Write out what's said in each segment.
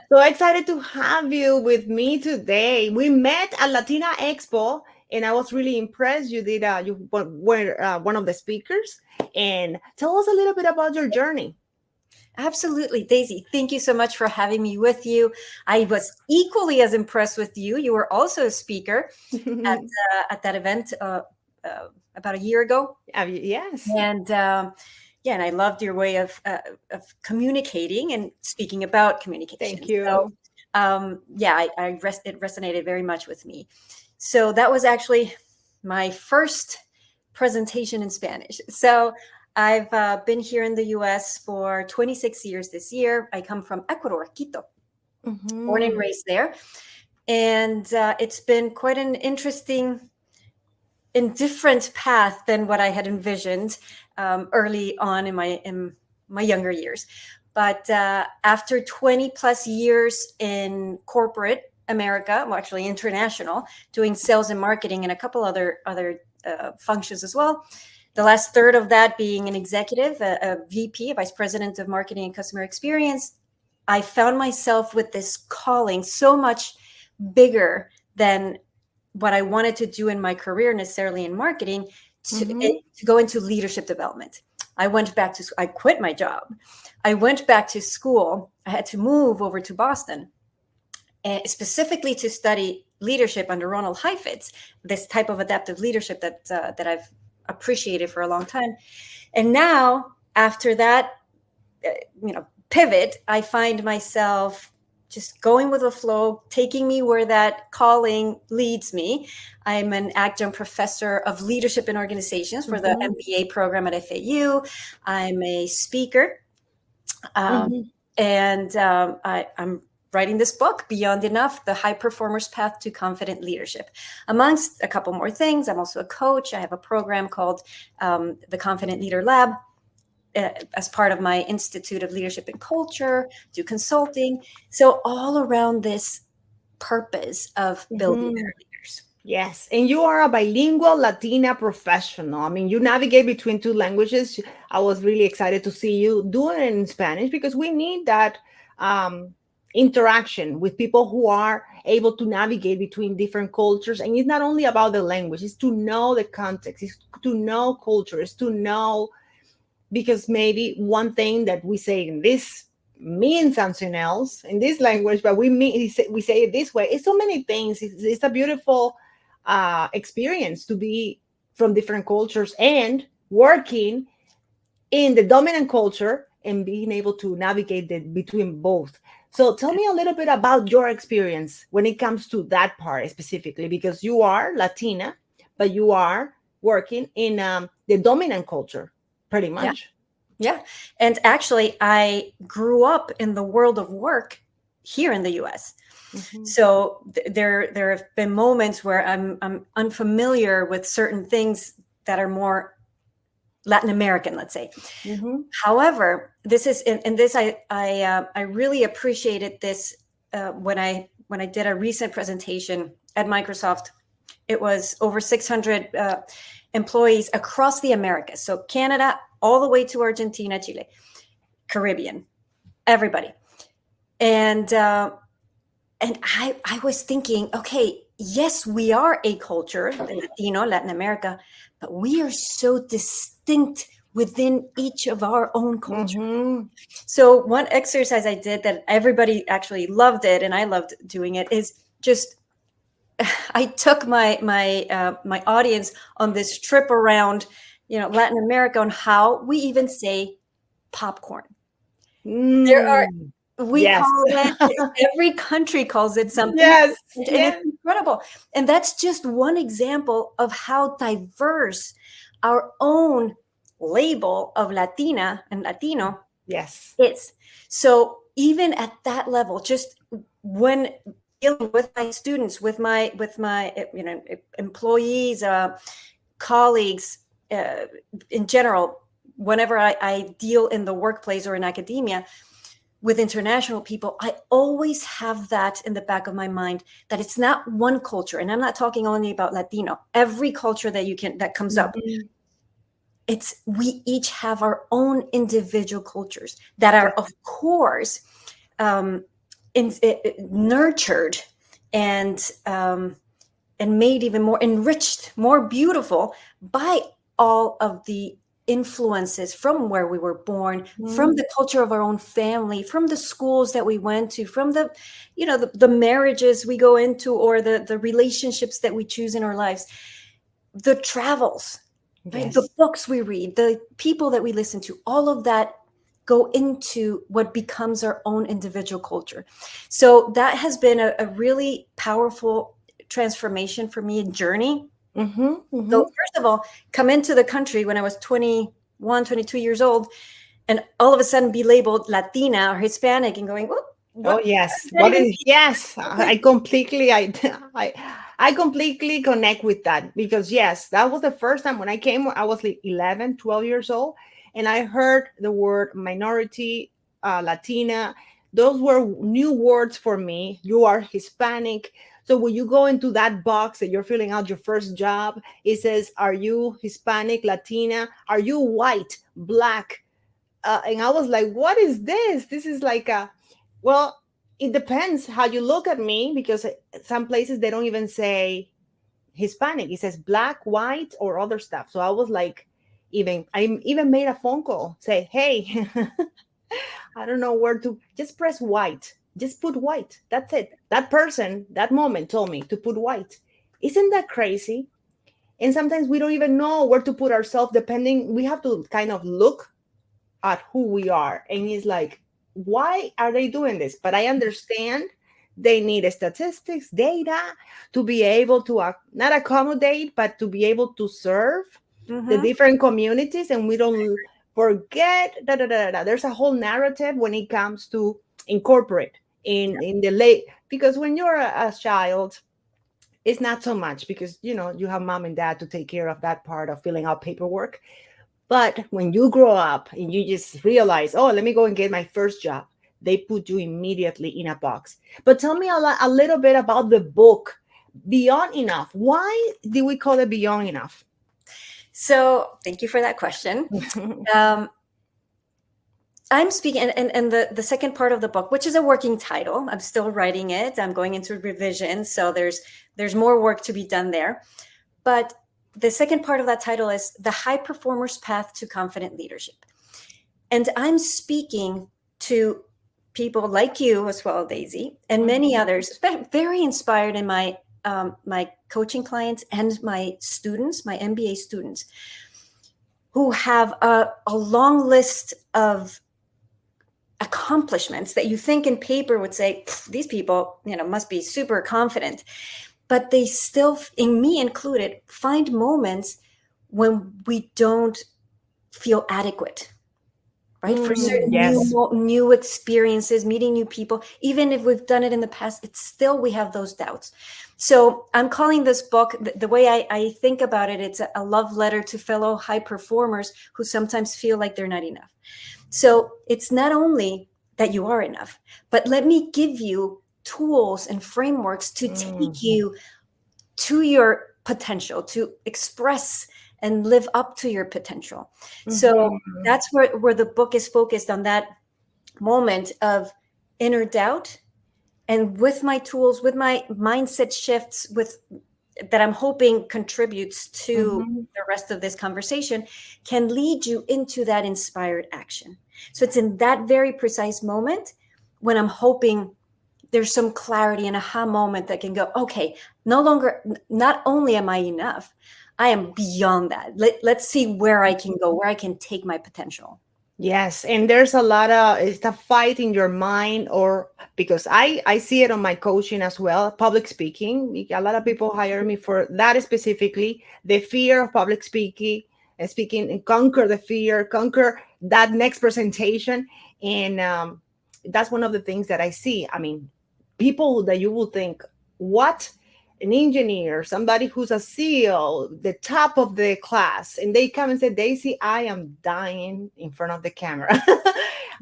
So excited to have you with me today. We met at Latina Expo, and I was really impressed. You did. You were one of the speakers, and tell us a little bit about your journey. Absolutely, Daisy. Thank you so much for having me with you. I was equally as impressed with you. You were also a speaker at that event about a year ago, Yes. and yeah, and I loved your way of communicating and speaking about communication. Thank So you. yeah, it resonated very much with me. So that was actually my first presentation in Spanish. So I've been here in the US for 26 years this year. I come from Ecuador, Quito, born and Mhm. raised there. And it's been quite an interesting and different path than what I had envisioned early on in my younger years. But after 20 plus years in corporate America, well, actually international, doing sales and marketing and a couple other functions as well. The last third of that being an executive, a VP, a vice president of marketing and customer experience. I found myself with this calling so much bigger than what I wanted to do in my career necessarily in marketing Mhm. to go into leadership development. I quit my job. I went back to school. I had to move over to Boston specifically to study leadership under Ronald Heifetz, this type of adaptive leadership that I've appreciated for a long time. And now, after that, pivot, I find myself just going with the flow, taking me where that calling leads me. I'm an adjunct professor of leadership in organizations for the Mhm. MBA program at FAU. I'm a speaker. Um, Mhm. and I'm writing this book, Beyond Enough, The High Performer's Path to Confident Leadership. Amongst a couple more things, I'm also a coach. I have a program called the Confident Leader Lab as part of my Institute of Leadership and Culture, do consulting. So all around this purpose of building Mhm. better leaders. Yes, and you are a bilingual Latina professional. I mean, you navigate between two languages. I was really excited to see you doing it in Spanish because we need that um, interaction with people who are able to navigate between different cultures. And it's not only about the language; it's to know the context, it's to know culture, it's to know because maybe one thing that we say in this means something else in this language, but we say it this way. It's so many things. It's a beautiful experience to be from different cultures and working in the dominant culture and being able to navigate between both. So tell me a little bit about your experience when it comes to that part specifically, because you are Latina, but you are working in the dominant culture pretty Yeah. much. Yeah. And actually, I grew up in the world of work here in the US. Mhm. So there have been moments where I'm unfamiliar with certain things that are more Latin American, let's say. Mhm. However, this is and this I really appreciated this when I did a recent presentation at Microsoft. It was over 600 employees across the Americas, so Canada all the way to Argentina, Chile, Caribbean, everybody, and I was thinking, okay, yes, we are a culture, the Latino, Latin America, but we are so distinct within each of our own culture. Mhm. So one exercise I did that everybody actually loved it, and I loved doing it, is just I took my audience on this trip around, Latin America on how we even say popcorn. There are Mm. we Yes. call it every country calls it something, Yes. and it's Yes. incredible. And that's just one example of how diverse our own label of Latina and Latino Yes. is. So even at that level, just when dealing with my students, with my employees, colleagues, in general, whenever I deal in the workplace or in academia with international people, I always have that in the back of my mind, that it's not one culture. And I'm not talking only about Latino, every culture that comes up. Mhm. It's we each have our own individual cultures that are, Yes. of course, um, nurtured and made even more enriched, more beautiful by all of the influences from where we were born, from the culture of our own family, from the schools that we went to, from the, the marriages we go into, or the relationships that we choose in our lives, the travels, right? Yes. The books we read, the people that we listen to, all of that go into what becomes our own individual culture. So that has been a really powerful transformation for me, a journey. So first of all, come into the country when I was 21, 22 years old, and all of a sudden be labeled Latina or Hispanic and going, Oh what yes, does that what even is, yes, mean? I completely connect with that, because yes, that was the first time when I came. I was like 11, 12 years old, and I heard the word minority, Latina. Those were new words for me. You are Hispanic. So when you go into that box and you're filling out your first job, it says, are you Hispanic, Latina? Are you white, black? And I was like, what is this? This is like a, well, it depends how you look at me, because some places they don't even say Hispanic. It says black, white, or other stuff. So I was like, I even made a phone call, say, hey, I don't know where to, just press white. Just put white. That's it. That person, that moment told me to put white. Isn't that crazy? And sometimes we don't even know where to put ourselves, depending, we have to kind of look at who we are. And it's like, why are they doing this? But I understand they need statistics, data, to be able to not accommodate, but to be able to serve the different communities. And we don't forget that there's a whole narrative when it comes to incorporate in the late, because when you're a child, it's not so much, because you have mom and dad to take care of that part of filling out paperwork. But when you grow up and you just realize, oh, let me go and get my first job, they put you immediately in a box. But tell me a little bit about the book, Beyond Enough. Why did we call it Beyond Enough? So thank you for that question. I'm speaking, and the second part of the book, which is a working title, I'm still writing it. I'm going into revision, so there's more work to be done there. But the second part of that title is The High Performer's Path to Confident Leadership. And I'm speaking to people like you as well, Daisy, and many others, very inspired in my coaching clients and my students, my MBA students, who have a long list of accomplishments that you think in paper would say, these people, must be super confident. But they still, in me included, find moments when we don't feel adequate, right? For certain Yes. new experiences, meeting new people, even if we've done it in the past, it's still, we have those doubts. So I'm calling this book, the way I think about it, it's a love letter to fellow high performers who sometimes feel like they're not enough. So it's not only that you are enough, but let me give you tools and frameworks to take you to your potential, to express and live up to your potential. So that's where the book is focused on, that moment of inner doubt. And with my tools, with my mindset shifts, with that I'm hoping contributes to the rest of this conversation, can lead you into that inspired action. So it's in that very precise moment when I'm hoping there's some clarity and aha moment that can go, okay, not only am I enough, I am beyond that. Let's see where I can go, where I can take my potential. Yes, and there's a lot of, it's a fight in your mind, or because I see it on my coaching as well, public speaking. A lot of people hire me for that specifically, the fear of public speaking, and conquer the fear, conquer that next presentation, and that's one of the things that I see. I mean, people that you will think, what? An engineer, somebody who's a CEO, the top of the class, and they come and say, Daisy, I am dying in front of the camera,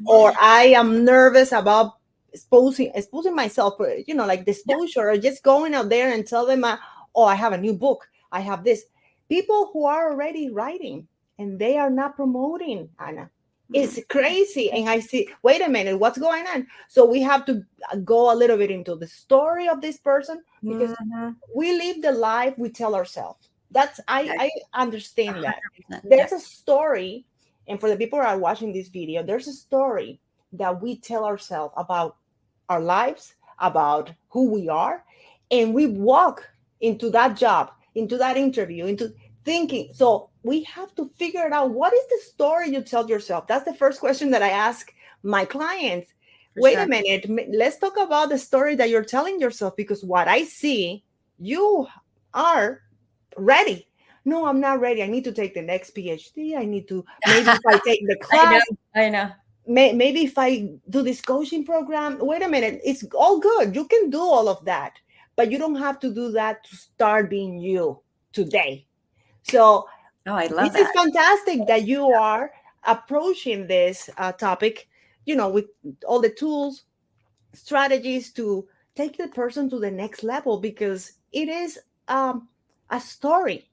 or I am nervous about exposing myself, like the exposure, or just going out there and tell them, oh, I have a new book, I have this. People who are already writing and they are not promoting, Anna. It's crazy. And I see, wait a minute, what's going on? So we have to go a little bit into the story of this person, because Mhm. we live the life we tell ourselves. That's Yeah, I understand that. 100%. There's Yes. a story, and for the people who are watching this video, there's a story that we tell ourselves about our lives, about who we are, and we walk into that job, into that interview, into thinking. So we have to figure it out. What is the story you tell yourself? That's the first question that I ask my clients. For Wait a sure. minute, let's talk about the story that you're telling yourself, because what I see, you are ready. No, I'm not ready. I need to take the next PhD. I need to, maybe if I take the I know. class, I know. maybe if I do this coaching program. Wait a minute, it's all good. You can do all of that, but you don't have to do that to start being you today. So Oh, I love this is that. fantastic that you are approaching this topic, with all the tools, strategies to take the person to the next level, because it is a story.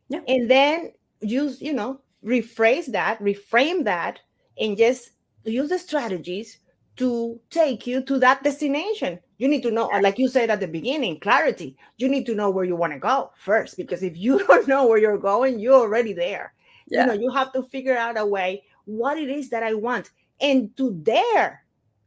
Yeah. And then use, rephrase that, reframe that, and just use the strategies to take you to that destination. You need to know, like you said at the beginning, clarity. You need to know where you want to go first, because if you don't know where you're going, you're already there. Yeah. You have to figure out a way what it is that I want, and to dare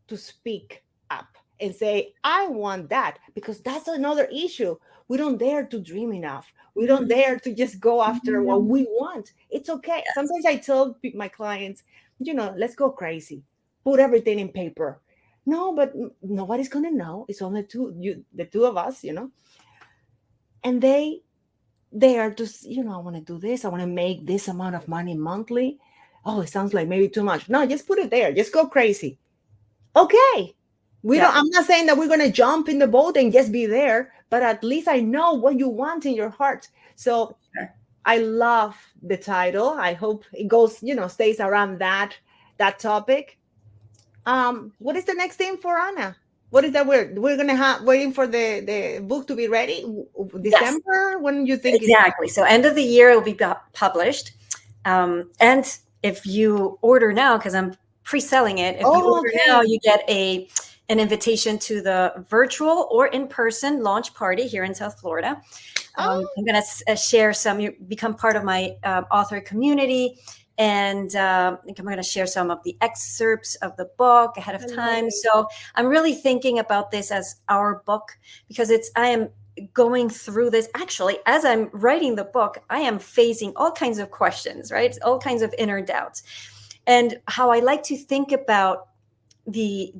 to speak up and say, I want that, because that's another issue. We don't dare to dream enough. We don't Mhm. dare to just go after what Mhm. we want. It's okay. Yes. Sometimes I tell my clients, let's go crazy. Put everything in paper. No, but nobody's gonna know. It's only the two of us, and they are just, I want to do this. I want to make this amount of money monthly. Oh, it sounds like maybe too much. No, just put it there. Just go crazy. Okay. We don't Yeah. I'm not saying that we're gonna jump in the boat and just be there, but at least I know what you want in your heart. So Sure. I love the title. I hope it goes, stays around that topic. What is the next thing for Anna? What is that we're gonna have waiting for the book to be ready? Yes. December? When you think is Exactly. So end of the year it will be published. And if you order now, because I'm pre-selling it, if you oh, order now, okay. you get an invitation to the virtual or in-person launch party here in South Florida. Oh, I'm going to share some. You become part of my author community, and I'm going to share some of the excerpts of the book ahead I of love time. it. So I'm really thinking about this as our book, because I am going through this. Actually, as I'm writing the book, I am facing all kinds of questions, right? All kinds of inner doubts. And how I like to think about the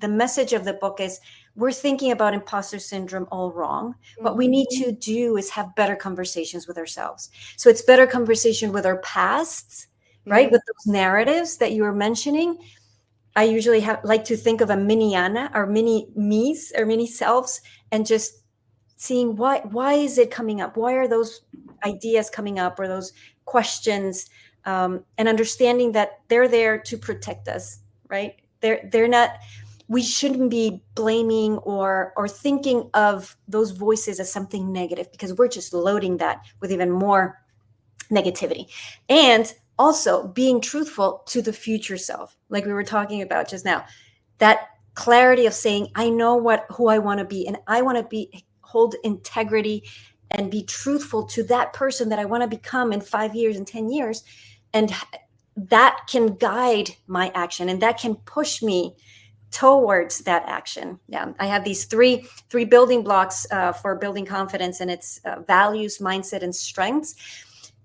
message of the book is, we're thinking about imposter syndrome all wrong. What we need Mhm. to do is have better conversations with ourselves. So it's better conversation with our pasts, right? Mhm. With those narratives that you were mentioning. I usually like to think of a mini Anna, or mini me's, or mini selves, and just seeing why is it coming up? Why are those ideas coming up, or those questions? And understanding that they're there to protect us, right? They're not. We shouldn't be blaming or thinking of those voices as something negative, because we're just loading that with even more negativity. And also being truthful to the future self, like we were talking about just now, that clarity of saying, I know who I want to be, and I want to hold integrity and be truthful to that person that I want to become in 5 years and 10 years. And that can guide my action, and that can push me towards that action. Yeah, I have these three building blocks for building confidence, and it's values, mindset, and strengths.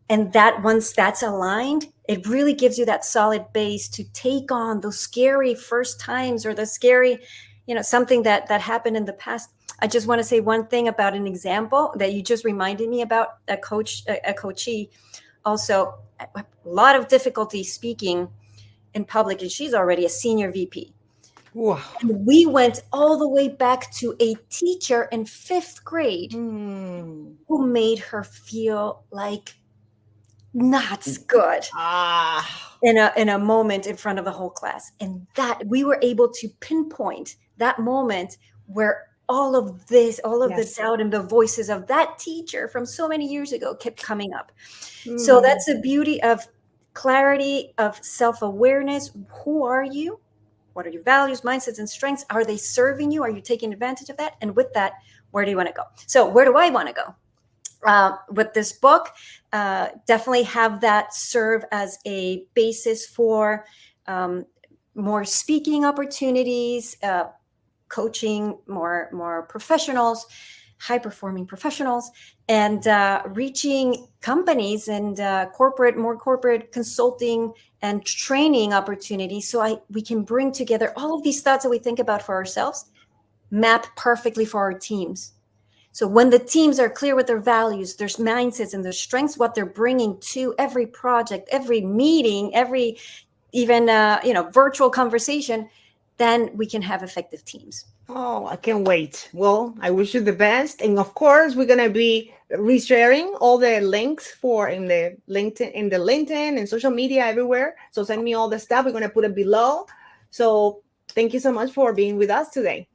And that, once that's aligned, it really gives you that solid base to take on those scary first times, or the scary, something that happened in the past. I just want to say one thing about an example that you just reminded me about. A coachee, also a lot of difficulty speaking in public, and she's already a senior VP. Wow. And we went all the way back to a teacher in 5th grade Hmm. who made her feel like not good Ah. in a moment in front of the whole class. And that we were able to pinpoint that moment where all of the Yes. doubt and the voices of that teacher from so many years ago kept coming up. So Hmm. that's the beauty of clarity of self-awareness. Who are you? What are your values, mindsets, and strengths? Are they serving you? Are you taking advantage of that? And with that, where do you want to go? So where do I want to go? With this book, definitely have that serve as a basis for more speaking opportunities, coaching more professionals, high-performing professionals, and reaching companies and more corporate consulting and training opportunities. So we can bring together all of these thoughts that we think about for ourselves, map perfectly for our teams. So when the teams are clear with their values, their mindsets, and their strengths, what they're bringing to every project, every meeting, every even virtual conversation, then we can have effective teams. Oh, I can't wait. Well, I wish you the best. And of course, we're gonna be resharing all the links for in the LinkedIn and social media everywhere. So send me all the stuff. We're gonna put it below. So thank you so much for being with us today.